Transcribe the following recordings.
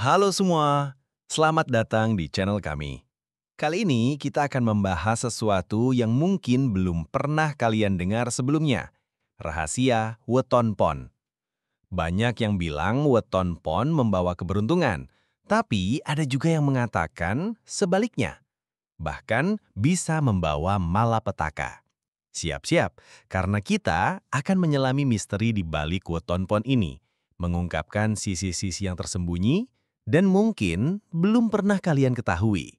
Halo semua, selamat datang di channel kami. Kali ini kita akan membahas sesuatu yang mungkin belum pernah kalian dengar sebelumnya. Rahasia weton pon. Banyak yang bilang weton pon membawa keberuntungan, tapi ada juga yang mengatakan sebaliknya. Bahkan bisa membawa malapetaka. Siap-siap, karena kita akan menyelami misteri di balik weton pon ini, mengungkapkan sisi-sisi yang tersembunyi dan mungkin belum pernah kalian ketahui.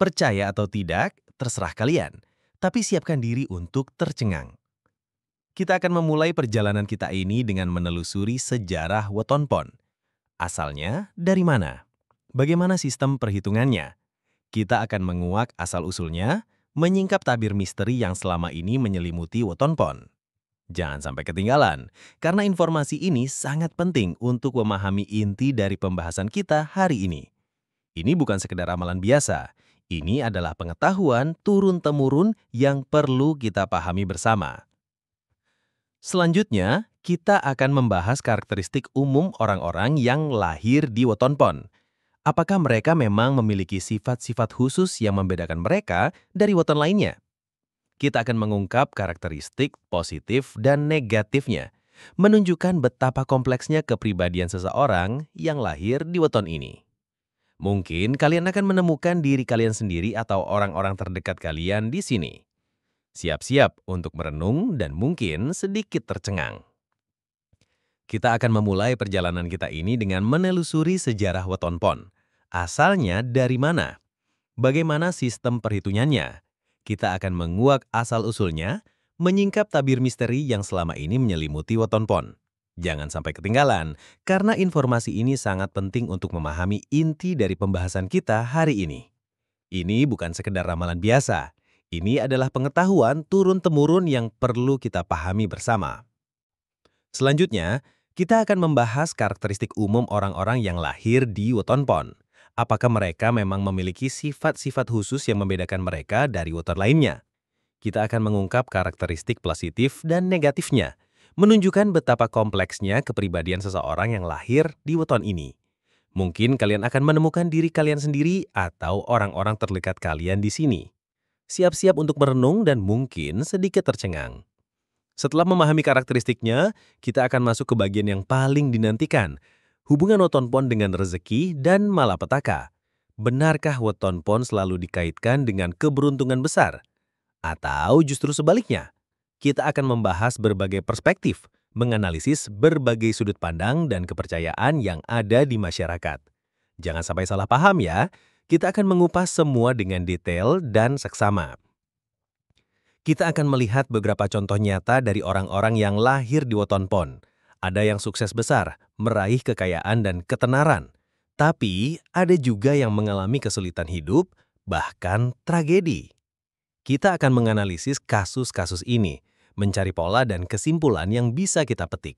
Percaya atau tidak, terserah kalian, tapi siapkan diri untuk tercengang. Kita akan memulai perjalanan kita ini dengan menelusuri sejarah weton pon. Asalnya dari mana? Bagaimana sistem perhitungannya? Kita akan menguak asal-usulnya, menyingkap tabir misteri yang selama ini menyelimuti weton pon. Jangan sampai ketinggalan, karena informasi ini sangat penting untuk memahami inti dari pembahasan kita hari ini. Ini bukan sekedar amalan biasa, ini adalah pengetahuan turun-temurun yang perlu kita pahami bersama. Selanjutnya, kita akan membahas karakteristik umum orang-orang yang lahir di weton pon. Apakah mereka memang memiliki sifat-sifat khusus yang membedakan mereka dari weton lainnya? Kita akan mengungkap karakteristik positif dan negatifnya, menunjukkan betapa kompleksnya kepribadian seseorang yang lahir di weton ini. Mungkin kalian akan menemukan diri kalian sendiri atau orang-orang terdekat kalian di sini. Siap-siap untuk merenung dan mungkin sedikit tercengang. Kita akan memulai perjalanan kita ini dengan menelusuri sejarah weton pon. Asalnya dari mana? Bagaimana sistem perhitungannya? Kita akan menguak asal-usulnya, menyingkap tabir misteri yang selama ini menyelimuti weton pon. Jangan sampai ketinggalan, karena informasi ini sangat penting untuk memahami inti dari pembahasan kita hari ini. Ini bukan sekedar ramalan biasa. Ini adalah pengetahuan turun-temurun yang perlu kita pahami bersama. Selanjutnya, kita akan membahas karakteristik umum orang-orang yang lahir di weton pon. Apakah mereka memang memiliki sifat-sifat khusus yang membedakan mereka dari weton lainnya? Kita akan mengungkap karakteristik positif dan negatifnya, menunjukkan betapa kompleksnya kepribadian seseorang yang lahir di weton ini. Mungkin kalian akan menemukan diri kalian sendiri atau orang-orang terdekat kalian di sini. Siap-siap untuk merenung dan mungkin sedikit tercengang. Setelah memahami karakteristiknya, kita akan masuk ke bagian yang paling dinantikan, hubungan weton pon dengan rezeki dan malapetaka. Benarkah weton pon selalu dikaitkan dengan keberuntungan besar? Atau justru sebaliknya? Kita akan membahas berbagai perspektif, menganalisis berbagai sudut pandang dan kepercayaan yang ada di masyarakat. Jangan sampai salah paham ya, kita akan mengupas semua dengan detail dan seksama. Kita akan melihat beberapa contoh nyata dari orang-orang yang lahir di weton pon. Ada yang sukses besar, meraih kekayaan dan ketenaran. Tapi ada juga yang mengalami kesulitan hidup, bahkan tragedi. Kita akan menganalisis kasus-kasus ini, mencari pola dan kesimpulan yang bisa kita petik.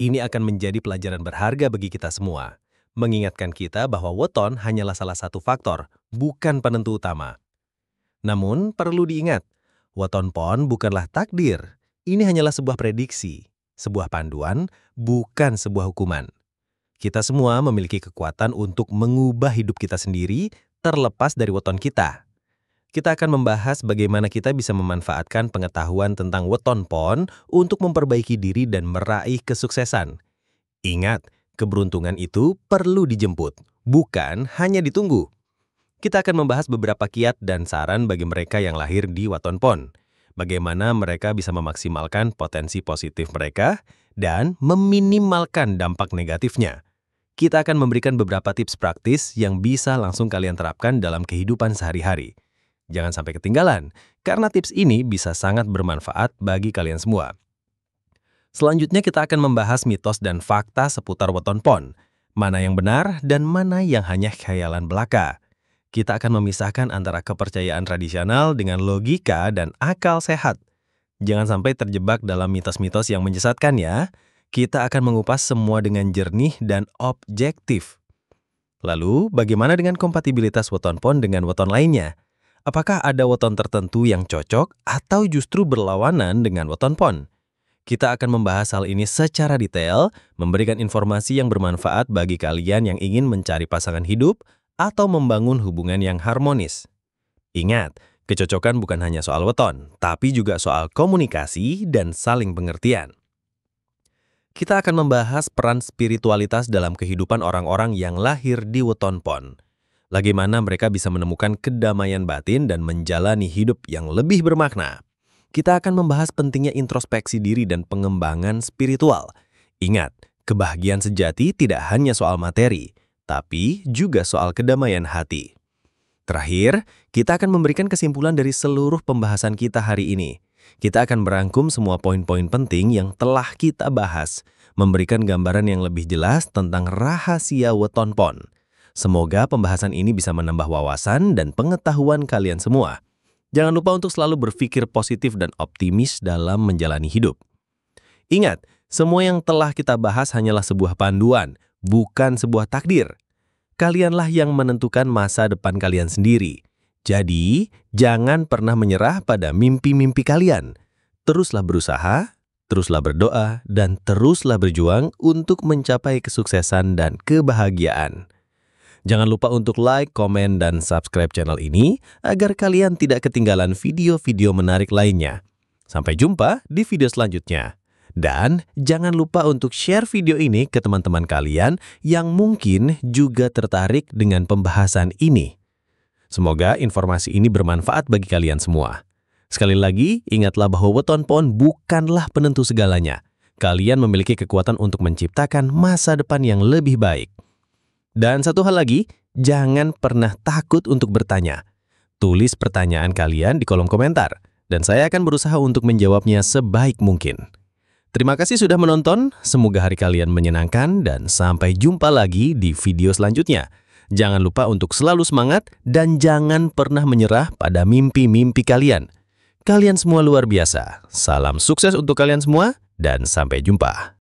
Ini akan menjadi pelajaran berharga bagi kita semua, mengingatkan kita bahwa weton hanyalah salah satu faktor, bukan penentu utama. Namun, perlu diingat, weton pon bukanlah takdir. Ini hanyalah sebuah prediksi, sebuah panduan, bukan sebuah hukuman. Kita semua memiliki kekuatan untuk mengubah hidup kita sendiri terlepas dari weton kita. Kita akan membahas bagaimana kita bisa memanfaatkan pengetahuan tentang weton pon untuk memperbaiki diri dan meraih kesuksesan. Ingat, keberuntungan itu perlu dijemput, bukan hanya ditunggu. Kita akan membahas beberapa kiat dan saran bagi mereka yang lahir di weton pon. Bagaimana mereka bisa memaksimalkan potensi positif mereka dan meminimalkan dampak negatifnya. Kita akan memberikan beberapa tips praktis yang bisa langsung kalian terapkan dalam kehidupan sehari-hari. Jangan sampai ketinggalan, karena tips ini bisa sangat bermanfaat bagi kalian semua. Selanjutnya kita akan membahas mitos dan fakta seputar weton pon. Mana yang benar dan mana yang hanya khayalan belaka. Kita akan memisahkan antara kepercayaan tradisional dengan logika dan akal sehat. Jangan sampai terjebak dalam mitos-mitos yang menyesatkan ya. Kita akan mengupas semua dengan jernih dan objektif. Lalu, bagaimana dengan kompatibilitas weton pon dengan weton lainnya? Apakah ada weton tertentu yang cocok atau justru berlawanan dengan weton pon? Kita akan membahas hal ini secara detail, memberikan informasi yang bermanfaat bagi kalian yang ingin mencari pasangan hidup atau membangun hubungan yang harmonis. Ingat, kecocokan bukan hanya soal weton, tapi juga soal komunikasi dan saling pengertian. Kita akan membahas peran spiritualitas dalam kehidupan orang-orang yang lahir di weton pon. Bagaimana mereka bisa menemukan kedamaian batin dan menjalani hidup yang lebih bermakna. Kita akan membahas pentingnya introspeksi diri dan pengembangan spiritual. Ingat, kebahagiaan sejati tidak hanya soal materi, tapi juga soal kedamaian hati. Terakhir, kita akan memberikan kesimpulan dari seluruh pembahasan kita hari ini. Kita akan merangkum semua poin-poin penting yang telah kita bahas, memberikan gambaran yang lebih jelas tentang rahasia weton pon. Semoga pembahasan ini bisa menambah wawasan dan pengetahuan kalian semua. Jangan lupa untuk selalu berpikir positif dan optimis dalam menjalani hidup. Ingat, semua yang telah kita bahas hanyalah sebuah panduan, bukan sebuah takdir. Kalianlah yang menentukan masa depan kalian sendiri. Jadi, jangan pernah menyerah pada mimpi-mimpi kalian. Teruslah berusaha, teruslah berdoa, dan teruslah berjuang untuk mencapai kesuksesan dan kebahagiaan. Jangan lupa untuk like, komen, dan subscribe channel ini agar kalian tidak ketinggalan video-video menarik lainnya. Sampai jumpa di video selanjutnya. Dan jangan lupa untuk share video ini ke teman-teman kalian yang mungkin juga tertarik dengan pembahasan ini. Semoga informasi ini bermanfaat bagi kalian semua. Sekali lagi, ingatlah bahwa weton pon bukanlah penentu segalanya. Kalian memiliki kekuatan untuk menciptakan masa depan yang lebih baik. Dan satu hal lagi, jangan pernah takut untuk bertanya. Tulis pertanyaan kalian di kolom komentar, dan saya akan berusaha untuk menjawabnya sebaik mungkin. Terima kasih sudah menonton, semoga hari kalian menyenangkan, dan sampai jumpa lagi di video selanjutnya. Jangan lupa untuk selalu semangat, dan jangan pernah menyerah pada mimpi-mimpi kalian. Kalian semua luar biasa. Salam sukses untuk kalian semua, dan sampai jumpa.